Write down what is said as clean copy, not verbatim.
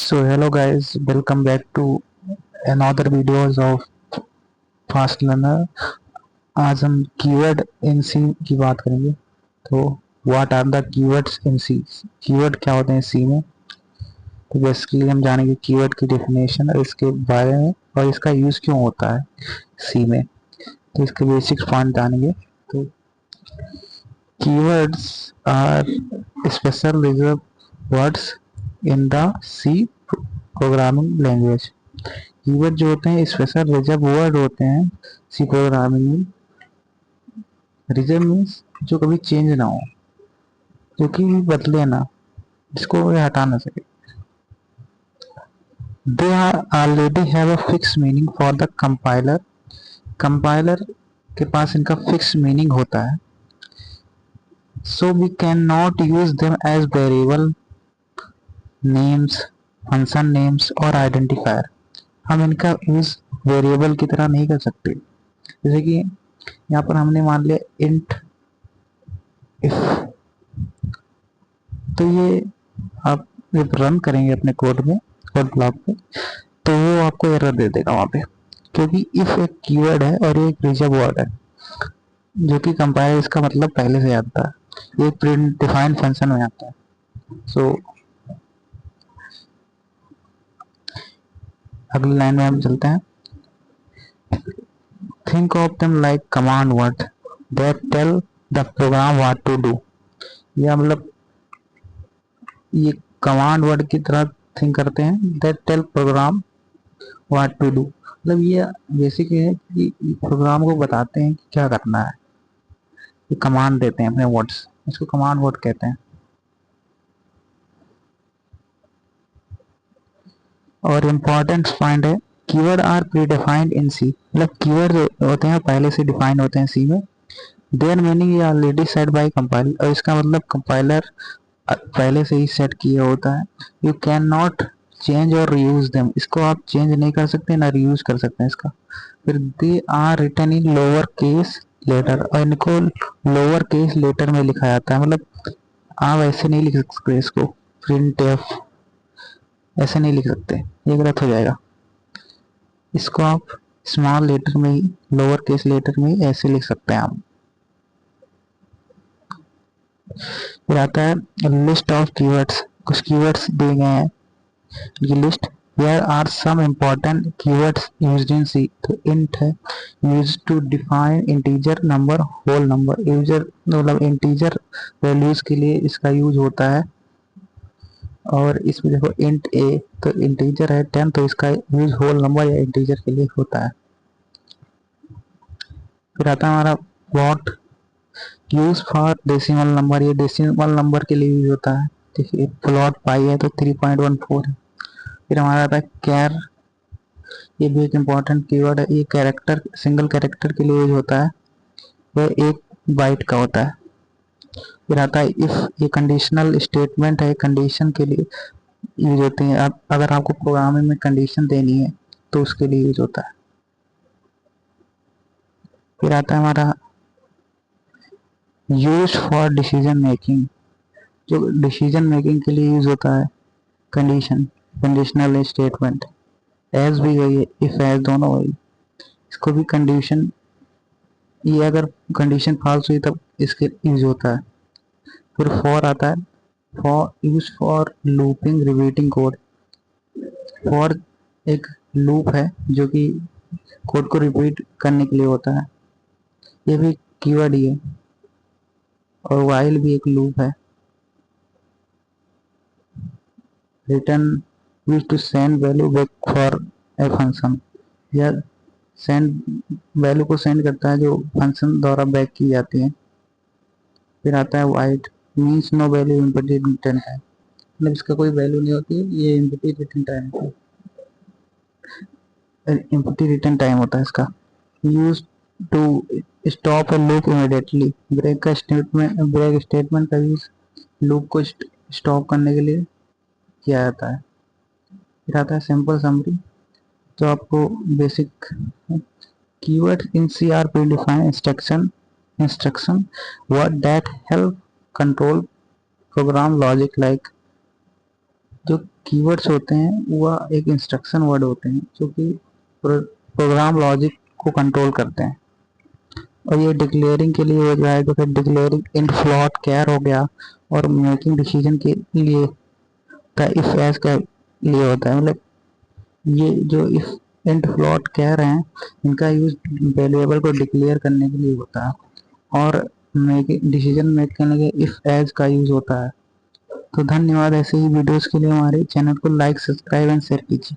So hello guys, welcome back to another videos of fast learner. आज हम keyword in C की बात करेंगे। तो what are the keywords in C, keyword क्या होते हैं सी में। तो बेसिकली हम जानेंगे कीवर्ड की डेफिनेशन और इसके बारे में और इसका यूज क्यों होता है सी में। तो इसके बेसिक पॉइंट जानेंगे। तो keywords are special reserve words in the C programming language. Keyword जो होते हैं स्पेशल रिजर्व वर्ड होते हैं सी प्रोग्रामिंग में। रिजर्व मीन्स जो कभी चेंज ना हो, जो कि बदले ना, जिसको कोई हटा ना सके। They are already have a fix meaning for the compiler. Compiler के पास इनका फिक्स मीनिंग होता है। So we can not use them as variable names, function names और आइडेंटिफायर। हम इनका यूज वेरिएबल की तरह नहीं कर सकते। जैसे कि यहाँ पर हमने मान लिया इंट इफ, तो ये आप जब रन करेंगे अपने कोड में, कोड ब्लॉक पे, तो वो आपको एरर दे देगा वहाँ पे, क्योंकि इफ एक कीवर्ड है और एक रिजर्व वर्ड है, जो कि कंपाइलर इसका मतलब पहले से आता है, ये प्री डिफाइंड फंक्शन में आता है। सो अगली लाइन में हम चलते हैं। Think of them like command word that tell the program what to do. या मतलब ये कमांड वर्ड की तरह थिंक करते हैं, that tell program what to do. मतलब ये बेसिक है कि प्रोग्राम को बताते हैं कि क्या करना है। ये कमांड देते हैं अपने वर्ड्स, इसको कमांड वर्ड कहते हैं। और इम्पोर्टेंट पॉइंट है, keyword are predefined in C. मतलब कीवर्ड होते हैं पहले से डिफाइन होते हैं सी में। Their meaning is already set by compiler, और इसका मतलब कंपाइलर पहले से ही सेट किया होता है। यू कैन नॉट चेंज और रीयूज देम, इसको आप चेंज नहीं कर सकते ना रीयूज कर सकते हैं इसका। फिर they are written in lower case letter, और इनको लोअर केस लेटर में लिखा जाता है। मतलब आप ऐसे नहीं लिख सकते इसको, प्रिंट एफ ऐसे नहीं लिख सकते, ये गलत हो जाएगा। इसको आप स्मॉल लेटर में ही, लोअर केस लेटर में ही ऐसे लिख सकते हैं आप। फिर आता है लिस्ट ऑफ कीवर्ड्स, कुछ कीवर्ड्स दिए गए हैं ये list. Here are some important keywords used in C। तो int है, used to define integer number, whole number। User मतलब इंटीजर वैल्यूज के लिए इसका यूज होता है। और इसमें देखो int a, तो इंटीजर है 10, तो इसका यूज होल नंबर या इंटीजर के लिए होता है। फिर आता है हमारा what use for decimal number, ये डेसिमल नंबर के लिए यूज होता है। देखिए प्लॉट पाई है तो 3.14 है। फिर हमारा आता है कैर, ये भी एक इम्पॉर्टेंट कीवर्ड है। ये कैरेक्टर, सिंगल कैरेक्टर के लिए यूज होता है, वह 1 बाइट का होता है। फिर आता है इफ, ये कंडीशनल स्टेटमेंट है, कंडीशन के लिए यूज होते हैं। आप अगर आपको प्रोग्रामिंग में कंडीशन देनी है तो उसके लिए यूज होता है। फिर आता है हमारा यूज फॉर डिसीजन मेकिंग, जो डिसीजन मेकिंग के लिए यूज होता है। कंडीशन, कंडीशनल स्टेटमेंट, एज भी वही है, इफ एज दोनों वही। इसको भी कंडीशन, ये अगर कंडीशन फॉल्स हुई तब इसके यूज होता है। फिर फॉर आता है, for use for looping repeating code. For एक लूप है जो कि कोड को रिपीट करने के लिए होता है, ये भी कीवर्ड ही है। और वाइल भी एक लूप है। Return use to send value back for a function, या सेंड वैल्यू को सेंड करता है जो फंक्शन द्वारा बैक की जाती है। फिर आता है void, means no value empty return time. मतलब इसका कोई वैल्यू नहीं होती है, ये एम्प्टी रिटर्न टाइम होता है, एम्प्टी रिटर्न टाइम होता है इसका। Use to stop a loop immediately, break का स्टेटमेंट, ब्रेक स्टेटमेंट का यूज लूप को स्टॉप करने के लिए किया जाता है। फिर आता है सिंपल समरी, तो आपको basic keyword in C are predefined instruction word that help control program logic like. जो कीवर्ड्स होते हैं वह एक इंस्ट्रक्शन वर्ड होते हैं जो कि प्रोग्राम लॉजिक को कंट्रोल करते हैं। और ये डिक्लेयरिंग के लिए हो जाएगा, फिर डिक्लेयरिंग int फ्लोट कैर हो गया, और मेकिंग डिसीजन के लिए का इफ एज का लिए होता है। मतलब ये जो इफ int फ्लोट कैर हैं इनका यूज वेरिएबल को डिक्लेयर करने के लिए होता है, और डिसीजन मेक करने के इफ एज का यूज होता है। तो धन्यवाद। ऐसे ही वीडियोस के लिए हमारे चैनल को लाइक, सब्सक्राइब एंड शेयर कीजिए।